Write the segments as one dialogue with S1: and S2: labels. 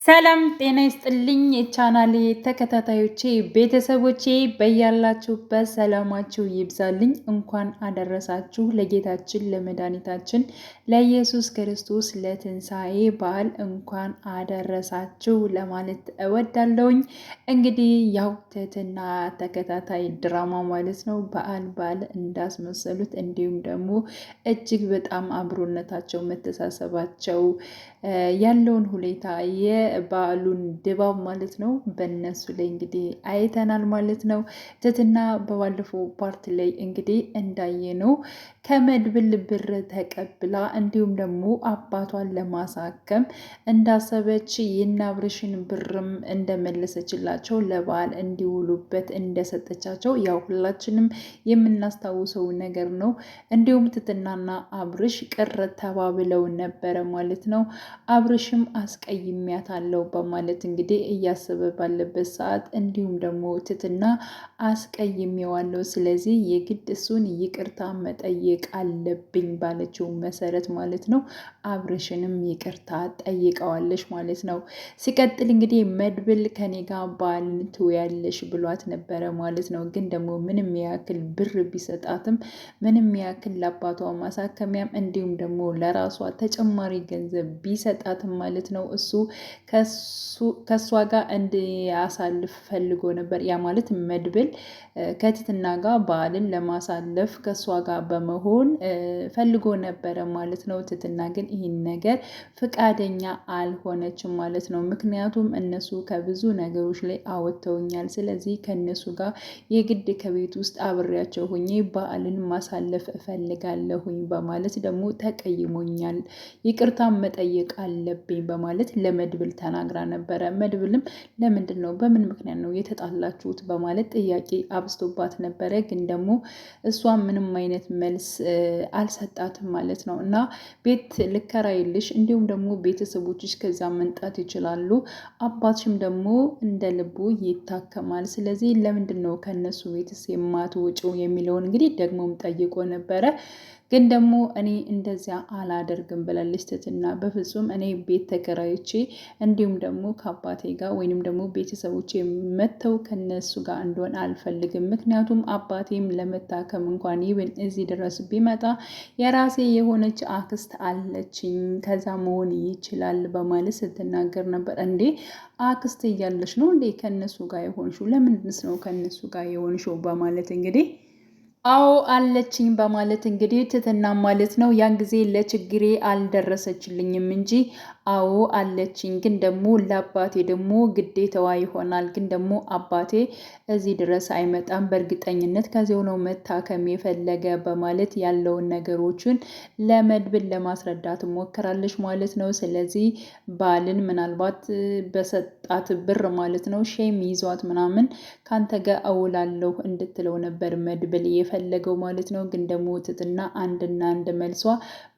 S1: ሰላም ጤና ይስጥልኝ የቻናሌ ተከታታዮቼ ቤተሰቦቼ በያላችሁበት ሰላማችሁ ይብዛልኝ። እንኳን አደረሳችሁ ለጌታችን ለመድኃኒታችን ለኢየሱስ ክርስቶስ ለትንሣኤ በዓል እንኳን አደረሳችሁ ለማለት እወዳለሁኝ። እንግዲህ ያው ትህትና ተከታታይ ድራማ ማለት ነው በዓል እንዳስመሰሉት እንዲሁም ደግሞ እጅግ በጣም አብሮነታቸው መተሳሰባቸው ያለውን ሁኔታ የበዓሉን ድባብ ማለት ነው በእነሱ ላይ እንግዲህ አይተናል ማለት ነው። ትህትና በባለፈው ፓርት ላይ እንግዲህ እንዳየነው ከመድብል ብር ተቀብላ እንዲሁም ደግሞ አባቷን ለማሳከም እንዳሰበች የናብርሽን ብርም እንደመለሰችላቸው ለበዓል እንዲውሉበት እንደሰጠቻቸው ያው ሁላችንም የምናስታውሰው ነገር ነው። እንዲሁም ትህትናና አብርሽ ቅር ተባብለው ነበረ ማለት ነው። አብርሽም አስቀይሜያታለሁ በማለት እንግዲህ እያሰበ ባለበት ሰዓት እንዲሁም ደግሞ ትህትና አስቀይሜዋለሁ፣ ስለዚህ የግድ እሱን ይቅርታ መጠየቅ አለብኝ ባለችው መሰረት ማለት ነው አብርሽንም ይቅርታ ጠይቀዋለች ማለት ነው። ሲቀጥል እንግዲህ መድብል ከኔ ጋር ባል ትውያለሽ ብሏት ነበረ ማለት ነው። ግን ደግሞ ምንም ያክል ብር ቢሰጣትም ምንም ያክል ለአባቷ ማሳከሚያም እንዲሁም ደግሞ ለራሷ ተጨማሪ ገንዘብ ቢሰጣትም ማለት ነው እሱ ከእሷ ጋር እንዲያሳልፍ ፈልጎ ነበር። ያ ማለት መድብል ከትህትና ጋር በዓልን ለማሳለፍ ከእሷ ጋር በመሆን ፈልጎ ነበረ ማለት ነው። ትህትና ግን ይህን ነገር ፍቃደኛ አልሆነችም ማለት ነው። ምክንያቱም እነሱ ከብዙ ነገሮች ላይ አወጥተውኛል፣ ስለዚህ ከእነሱ ጋር የግድ ከቤት ውስጥ አብሬያቸው ሆኜ በዓልን ማሳለፍ እፈልጋለሁኝ በማለት ደግሞ ተቀይሞኛል፣ ይቅርታ መጠየቅ አለብኝ በማለት ለመድብል ተናግራ ነበረ። መድብልም ለምንድን ነው በምን ምክንያት ነው የተጣላችሁት በማለት ጥያቄ አብስቶባት ነበረ። ግን ደግሞ እሷ ምንም አይነት መልስ አልሰጣትም ማለት ነው። እና ቤት ልከራይልሽ እንዲሁም ደግሞ ቤተሰቦችሽ ከዛ መምጣት ይችላሉ፣ አባትሽም ደግሞ እንደ ልቡ ይታከማል፣ ስለዚህ ለምንድን ነው ከነሱ ቤትስ የማትወጪው የሚለውን እንግዲህ ደግሞም ጠይቆ ነበረ። ግን ደግሞ እኔ እንደዚያ አላደርግም ብላለች ትህትና። በፍጹም እኔ ቤት ተከራዮቼ እንዲሁም ደግሞ ከአባቴ ጋር ወይንም ደግሞ ቤተሰቦቼ መጥተው ከነሱ ጋር እንደሆን አልፈልግም። ምክንያቱም አባቴም ለመታከም እንኳን ይብን እዚህ ድረስ ቢመጣ የራሴ የሆነች አክስት አለችኝ፣ ከዛ መሆን ይችላል በማለት ስትናገር ነበር። እንዴ አክስት እያለች ነው እንዴ ከነሱ ጋር የሆንሽው? ለምንድንስ ነው ከነሱ ጋር የሆንሽው? በማለት እንግዲህ አዎ አለችኝ በማለት እንግዲህ ትህትና ማለት ነው ያን ጊዜ ለችግሬ አልደረሰችልኝም እንጂ አዎ አለችኝ፣ ግን ደግሞ ለአባቴ ደግሞ ግዴታዋ ይሆናል። ግን ደግሞ አባቴ እዚህ ድረስ አይመጣም፣ በእርግጠኝነት ከዚያው ነው መታከም የፈለገ በማለት ያለውን ነገሮችን ለመድብል ለማስረዳት ሞክራለች ማለት ነው። ስለዚህ ባልን ምናልባት በሰጣት ብር ማለት ነው ሼም ይዟት ምናምን ካንተ ጋር እውላለሁ እንድትለው ነበር መድብል የፈለገው ማለት ነው። ግን ደግሞ ትህትና አንድና አንድ መልሷ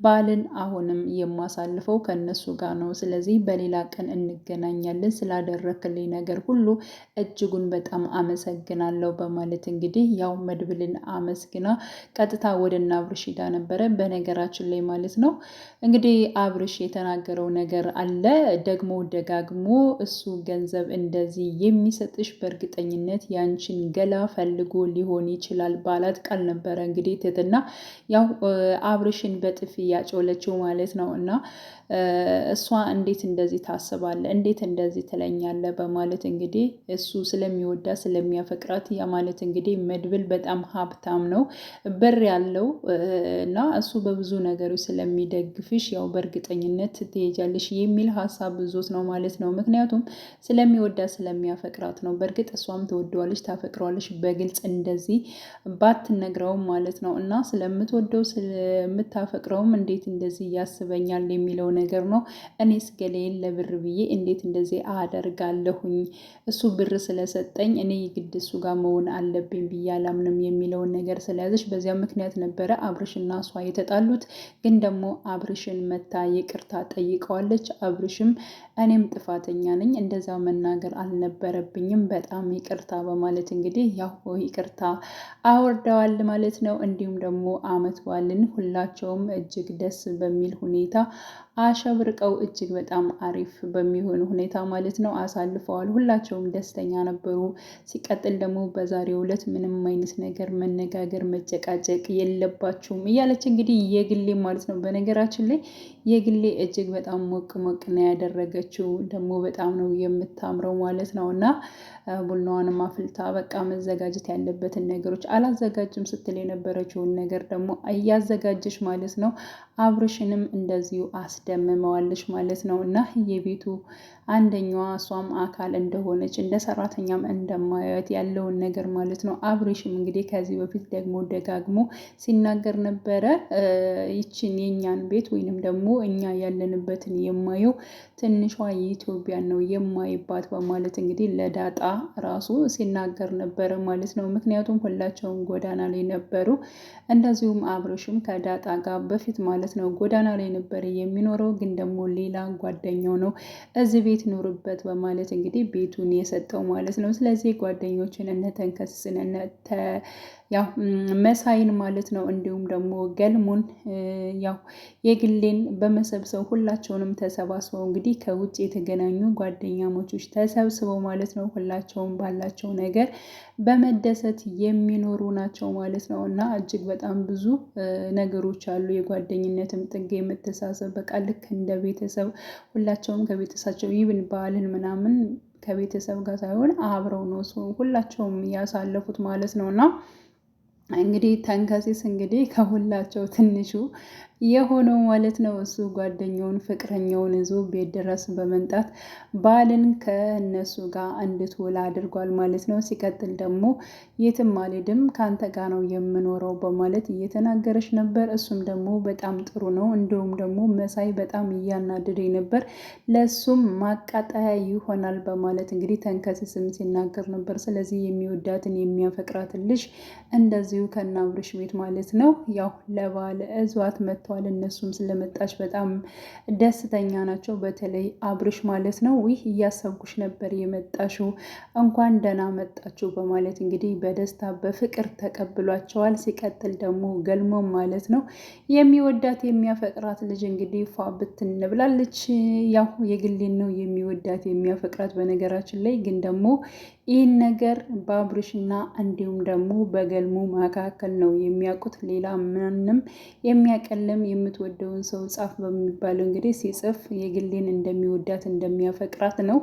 S1: ባልን አሁንም የማሳልፈው ከነሱ ጋር ነው፣ ስለዚህ በሌላ ቀን እንገናኛለን፣ ስላደረክልኝ ነገር ሁሉ እጅጉን በጣም አመሰግናለሁ በማለት እንግዲህ ያው መድብልን አመስግና ቀጥታ ወደ እነ አብርሽ ሄዳ ነበረ። በነገራችን ላይ ማለት ነው እንግዲህ አብርሽ የተናገረው ነገር አለ ደግሞ ደጋግሞ እሱ ገንዘብ እንደዚህ የሚሰጥሽ በእርግጠኝነት ያንቺን ገላ ፈልጎ ሊሆን ይችላል ባላት ቃል ነበረ እንግዲህ ትህትና ያው አብርሽን በጥፊ ያጮለችው ማለት ነው። እና እሷ እንዴት እንደዚህ ታስባለ? እንዴት እንደዚህ ትለኛለ? በማለት እንግዲህ እሱ ስለሚወዳ ስለሚያፈቅራት ያ ማለት እንግዲህ መድብል በጣም ሀብታም ነው፣ ብር ያለው እና እሱ በብዙ ነገሮች ስለሚደግፍሽ ያው በእርግጠኝነት ትሄጃለሽ የሚል ሀሳብ ብዙት ነው ማለት ነው። ምክንያቱም ስለሚወዳ ስለሚያፈቅራት ነው። በእርግጥ እሷም ትወደዋለች ታፈቅረዋለች፣ በግልጽ እንደዚህ ባትነግረውም ማለት ነው። እና ስለምትወደው ስለምታፈቅረውም እንዴት እንደዚህ ያስበኛል የሚለው ነገር ነው እኔስ ገሌን ለብር ብዬ እንዴት እንደዚህ አደርጋለሁኝ? እሱ ብር ስለሰጠኝ እኔ ግድ እሱ ጋር መሆን አለብኝ ብዬ አላምንም የሚለውን ነገር ስለያዘች በዚያ ምክንያት ነበረ አብርሽና እሷ የተጣሉት። ግን ደግሞ አብርሽን መታ ይቅርታ ጠይቀዋለች። አብርሽም እኔም ጥፋተኛ ነኝ፣ እንደዛ መናገር አልነበረብኝም፣ በጣም ይቅርታ በማለት እንግዲህ ያው ይቅርታ አወርደዋል ማለት ነው። እንዲሁም ደግሞ አመት በዓልን ሁላቸውም እጅግ ደስ በሚል ሁኔታ አሸብርቀው እጅግ በጣም አሪፍ በሚሆን ሁኔታ ማለት ነው አሳልፈዋል። ሁላቸውም ደስተኛ ነበሩ። ሲቀጥል ደግሞ በዛሬው ዕለት ምንም አይነት ነገር መነጋገር መጨቃጨቅ የለባችሁም እያለች እንግዲህ የግሌ ማለት ነው። በነገራችን ላይ የግሌ እጅግ በጣም ሞቅ ሞቅ ነው ያደረገችው። ደግሞ በጣም ነው የምታምረው ማለት ነው። እና ቡናዋንም አፍልታ በቃ መዘጋጀት ያለበትን ነገሮች አላዘጋጅም ስትል የነበረችውን ነገር ደግሞ እያዘጋጀች ማለት ነው። አብርሽንም እንደዚሁ አስደምመዋለች ማለት ነው። እና የቤቱ አንደኛዋ እሷም አካል እንደሆነች እንደ ሰራተኛም እንደማያት ያለውን ነገር ማለት ነው። አብርሽም እንግዲህ ከዚህ በፊት ደግሞ ደጋግሞ ሲናገር ነበረ። ይችን የእኛን ቤት ወይንም ደግሞ እኛ ያለንበትን የማየው ትንሿ የኢትዮጵያን ነው የማይባት በማለት እንግዲህ ለዳጣ ራሱ ሲናገር ነበረ ማለት ነው። ምክንያቱም ሁላቸውም ጎዳና ላይ ነበሩ። እንደዚሁም አብርሽም ከዳጣ ጋር በፊት ማለት ነው ጎዳና ላይ ነበር የሚኖረው። ግን ደግሞ ሌላ ጓደኛው ነው እዚህ ቤት ኑርበት በማለት እንግዲህ ቤቱን የሰጠው ማለት ነው። ስለዚህ ጓደኞችን እነተንከስን ያው መሳይን ማለት ነው እንዲሁም ደግሞ ገልሙን ያው የግሌን በመሰብሰብ ሁላቸውንም ተሰባስበው እንግዲህ ከውጭ የተገናኙ ጓደኛሞቾች ተሰብስበው ማለት ነው ሁላቸውም ባላቸው ነገር በመደሰት የሚኖሩ ናቸው ማለት ነው። እና እጅግ በጣም ብዙ ነገሮች አሉ። የጓደኝነትም ጥግ የመተሳሰብ በቃ ልክ እንደ ቤተሰብ ሁላቸውም ከቤተሰባቸው ይብን በዓልን ምናምን ከቤተሰብ ጋር ሳይሆን አብረው ነው ሁላቸውም ያሳለፉት ማለት ነው። እና እንግዲህ ተንከሲስ እንግዲህ ከሁላቸው ትንሹ የሆነው ማለት ነው። እሱ ጓደኛውን ፍቅረኛውን ይዞ ቤት ድረስ በመምጣት ባልን ከእነሱ ጋር እንድትውል አድርጓል ማለት ነው። ሲቀጥል ደግሞ የትም አልሄድም ከአንተ ጋር ነው የምኖረው በማለት እየተናገረች ነበር። እሱም ደግሞ በጣም ጥሩ ነው፣ እንዲሁም ደግሞ መሳይ በጣም እያናደደኝ ነበር፣ ለሱም ማቃጠያ ይሆናል በማለት እንግዲህ ተንከሲስም ሲናገር ነበር። ስለዚህ የሚወዳትን የሚያፈቅራትን ልጅ እንደዚሁ ከነ አብርሽ ቤት ማለት ነው ያው ለባል እዟት መጥተዋል። እነሱም ስለመጣች በጣም ደስተኛ ናቸው። በተለይ አብርሽ ማለት ነው ይህ እያሰብኩሽ ነበር የመጣሽው እንኳን ደህና መጣችሁ በማለት እንግዲህ በደስታ በፍቅር ተቀብሏቸዋል። ሲቀጥል ደግሞ ገልሞም ማለት ነው የሚወዳት የሚያፈቅራት ልጅ እንግዲህ ፏ ብትን ብላለች። ያው የግሌን ነው የሚወዳት የሚያፈቅራት። በነገራችን ላይ ግን ደግሞ ይህን ነገር በአብርሽና እንዲሁም ደግሞ በገልሙ መካከል ነው የሚያውቁት። ሌላ ምንም የሚያቀልም የምትወደውን ሰው ጻፍ በሚባለው እንግዲህ ሲጽፍ የግሌን እንደሚወዳት እንደሚያፈቅራት ነው።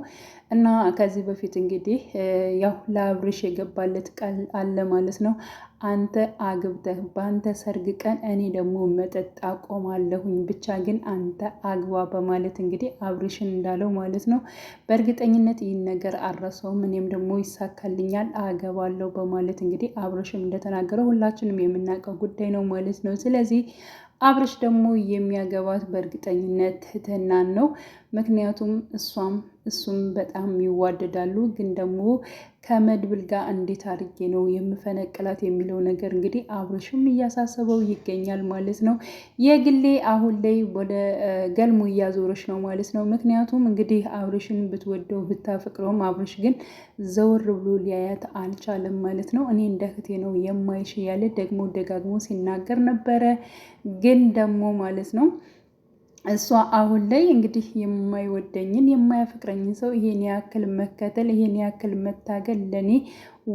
S1: እና ከዚህ በፊት እንግዲህ ያው ለአብርሽ የገባለት ቃል አለ ማለት ነው። አንተ አግብተህ በአንተ ሰርግ ቀን እኔ ደግሞ መጠጥ አቆማለሁኝ፣ ብቻ ግን አንተ አግባ በማለት እንግዲህ አብርሽን እንዳለው ማለት ነው። በእርግጠኝነት ይህን ነገር አልረሳውም፣ እኔም ደግሞ ይሳካልኛል አገባለሁ በማለት እንግዲህ አብርሽም እንደተናገረው ሁላችንም የምናውቀው ጉዳይ ነው ማለት ነው። ስለዚህ አብርሽ ደግሞ የሚያገባት በእርግጠኝነት ትህትናን ነው። ምክንያቱም እሱም በጣም ይዋደዳሉ። ግን ደግሞ ከመድብል ጋር እንዴት አድርጌ ነው የምፈነቅላት የሚለው ነገር እንግዲህ አብርሽም እያሳሰበው ይገኛል ማለት ነው። የግሌ አሁን ላይ ወደ ገልሙ እያዞረች ነው ማለት ነው። ምክንያቱም እንግዲህ አብርሽን ብትወደው ብታፈቅረውም አብርሽ ግን ዘወር ብሎ ሊያያት አልቻለም ማለት ነው። እኔ እንደ እህቴ ነው የማይሽ ያለ ደግሞ ደጋግሞ ሲናገር ነበረ። ግን ደግሞ ማለት ነው እሷ አሁን ላይ እንግዲህ የማይወደኝን የማያፈቅረኝን ሰው ይሄን ያክል መከተል ይሄን ያክል መታገል ለኔ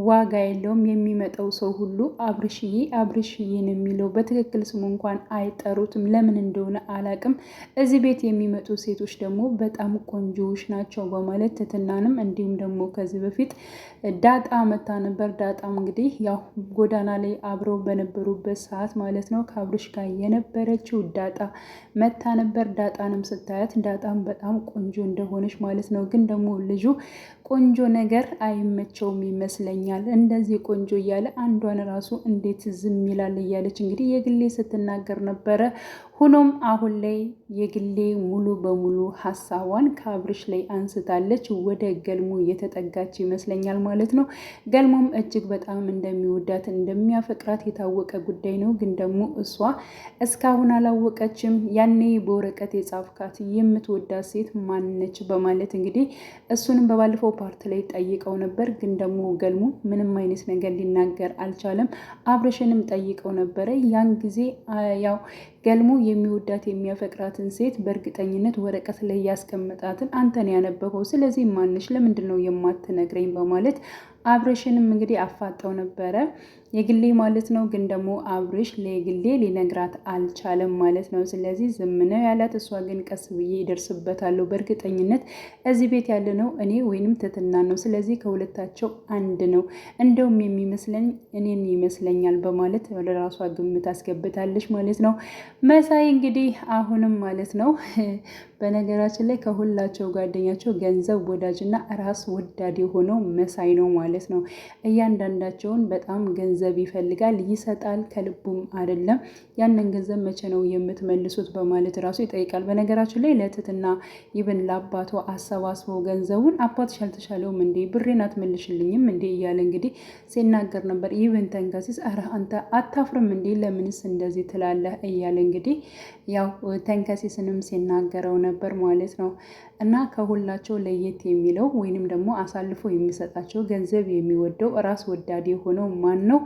S1: ዋጋ የለውም። የሚመጣው ሰው ሁሉ አብርሽዬ አብርሽዬን የሚለው በትክክል ስሙ እንኳን አይጠሩትም። ለምን እንደሆነ አላቅም። እዚህ ቤት የሚመጡ ሴቶች ደግሞ በጣም ቆንጆዎች ናቸው በማለት ትትናንም እንዲሁም ደግሞ ከዚህ በፊት ዳጣ መታ ነበር። ዳጣም እንግዲህ ያው ጎዳና ላይ አብረው በነበሩበት ሰዓት ማለት ነው ከአብርሽ ጋር የነበረችው ዳጣ መታ ነበር። ዳጣንም ስታያት ዳጣም በጣም ቆንጆ እንደሆነች ማለት ነው። ግን ደግሞ ልጁ ቆንጆ ነገር አይመቸውም ይመስለኛል እንደዚህ ቆንጆ እያለ አንዷን ራሱ እንዴት ዝም ይላል እያለች እንግዲህ የግሌ ስትናገር ነበረ። ሆኖም አሁን ላይ የግሌ ሙሉ በሙሉ ሀሳቧን ከአብርሽ ላይ አንስታለች። ወደ ገልሙ እየተጠጋች ይመስለኛል ማለት ነው። ገልሙም እጅግ በጣም እንደሚወዳት እንደሚያፈቅራት የታወቀ ጉዳይ ነው። ግን ደግሞ እሷ እስካሁን አላወቀችም። ያኔ በወረቀት የጻፍካት የምትወዳት ሴት ማነች በማለት እንግዲህ እሱንም በባለፈው ፓርት ላይ ጠይቀው ነበር። ግን ደግሞ ገልሙ ምንም አይነት ነገር ሊናገር አልቻለም። አብርሽንም ጠይቀው ነበረ። ያን ጊዜ ያው ገልሙ የሚወዳት የሚያፈቅራትን ሴት በእርግጠኝነት ወረቀት ላይ ያስቀምጣትን አንተን ያነበበው፣ ስለዚህ ማንሽ ለምንድን ነው የማትነግረኝ በማለት አብርሽንም እንግዲህ አፋጠው ነበረ። የግሌ ማለት ነው። ግን ደግሞ አብርሽ ለግሌ ሊነግራት አልቻለም ማለት ነው። ስለዚህ ዝም ነው ያላት። እሷ ግን ቀስ ብዬ ይደርስበታለሁ፣ በእርግጠኝነት እዚህ ቤት ያለ ነው እኔ ወይንም ትትና ነው። ስለዚህ ከሁለታቸው አንድ ነው፣ እንደውም የሚመስለኝ እኔን ይመስለኛል በማለት ወደ ራሷ ግምት አስገብታለች ማለት ነው። መሳይ እንግዲህ አሁንም ማለት ነው በነገራችን ላይ ከሁላቸው ጓደኛቸው ገንዘብ ወዳጅና ራስ ወዳድ የሆነው መሳይ ነው ማለት ነው። እያንዳንዳቸውን በጣም ገንዘብ ይፈልጋል፣ ይሰጣል፣ ከልቡም አይደለም። ያንን ገንዘብ መቼ ነው የምትመልሱት በማለት ራሱ ይጠይቃል። በነገራችን ላይ ለትትና ይብን ለአባቷ አሰባስበው ገንዘቡን አባትሽ አልተሻለውም እንዴ ብሬን አትመልሽልኝም እንዴ እያለ እንግዲህ ሲናገር ነበር። ይብን ተንከሲስ ኧረ አንተ አታፍርም እንዴ ለምንስ እንደዚህ ትላለህ እያለ እንግዲህ ያው ተንከሲስንም ሲናገረው ነበር ማለት ነው። እና ከሁላቸው ለየት የሚለው ወይንም ደግሞ አሳልፎ የሚሰጣቸው ገንዘብ የሚወደው ራስ ወዳድ የሆነው ማን ነው?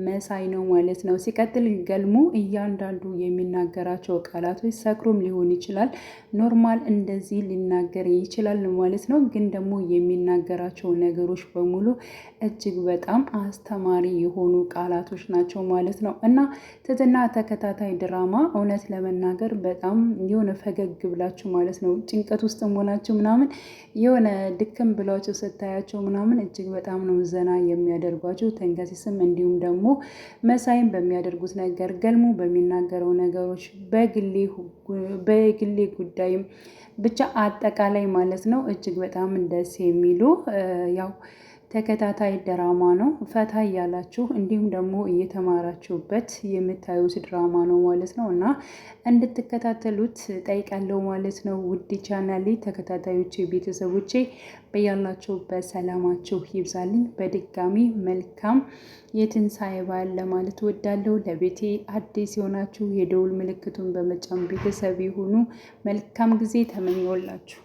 S1: መሳይ ነው ማለት ነው። ሲቀጥል ገልሙ እያንዳንዱ የሚናገራቸው ቃላቶች ሰክሮም ሊሆን ይችላል፣ ኖርማል እንደዚህ ሊናገር ይችላል ማለት ነው። ግን ደግሞ የሚናገራቸው ነገሮች በሙሉ እጅግ በጣም አስተማሪ የሆኑ ቃላቶች ናቸው ማለት ነው። እና ትትና ተከታታይ ድራማ እውነት ለመናገር በጣም የሆነ ፈገግ ብላችሁ ማለት ነው ጭንቀት ውስጥ ሆናችሁ ምናምን የሆነ ድክም ብሏቸው ስታያቸው ምናምን እጅግ በጣም ነው ዘና የሚያደርጓቸው። ተንከሲስም እንዲሁም ደግሞ መሳይም በሚያደርጉት ነገር፣ ገልሙ በሚናገረው ነገሮች፣ በግሌ ጉዳይም ብቻ አጠቃላይ ማለት ነው እጅግ በጣም ደስ የሚሉ ያው ተከታታይ ድራማ ነው። ፈታ እያላችሁ እንዲሁም ደግሞ እየተማራችሁበት የምታዩት ድራማ ነው ማለት ነው እና እንድትከታተሉት ጠይቃለሁ ማለት ነው። ውድ ቻናሌ ተከታታዮቼ ቤተሰቦቼ በያላችሁበት ሰላማችሁ ይብዛልኝ። በድጋሚ መልካም የትንሣኤ በዓል ለማለት ወዳለሁ። ለቤቴ አዲስ የሆናችሁ የደውል ምልክቱን በመጫን ቤተሰብ ይሁኑ። መልካም ጊዜ ተመኘውላችሁ።